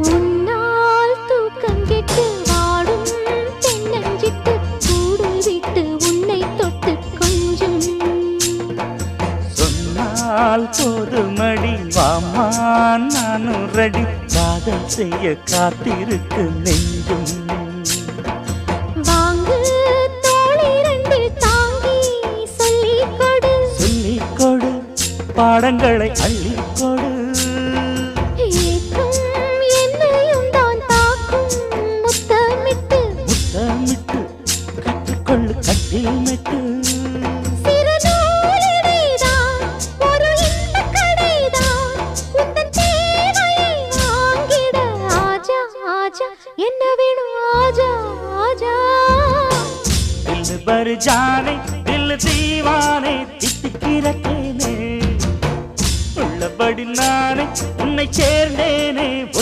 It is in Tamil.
உன்னால் தூக்கம் கெட்டு வாடும் தென்னஞ்சிட்டு கூடு விட்டு உன்னை தொட்டு கொஞ்சம் சொன்னால் போதுமடி வாமா நானும் ரெடி காதல் செய்ய காத்திருக்கு நெஞ்சும் வாங்கு தோளிரண்டு தாங்கி சொல்லிக் கொடு சொல்லிக் கொடு பாடங்களை அள்ளிக் கொடு ஏக்கம் என்னையும் தான் தாக்கும் முத்தமிட்டு முத்தமிட்டு கற்றுக்கொள்ளு கட்டில் மெட்டு சிறு நூலிழைதான் ஒரு இன்பக் கடைதான் உந்தன் தேவையை வாங்கிட ஆஜா ஆஜா என்ன வேணும் ஆஜா ஆஜா दिल भर जाने दिल दीवाने தித்திக்கிறேனே உள்ளபடி நானே உன்னை சேர்ந்தேனே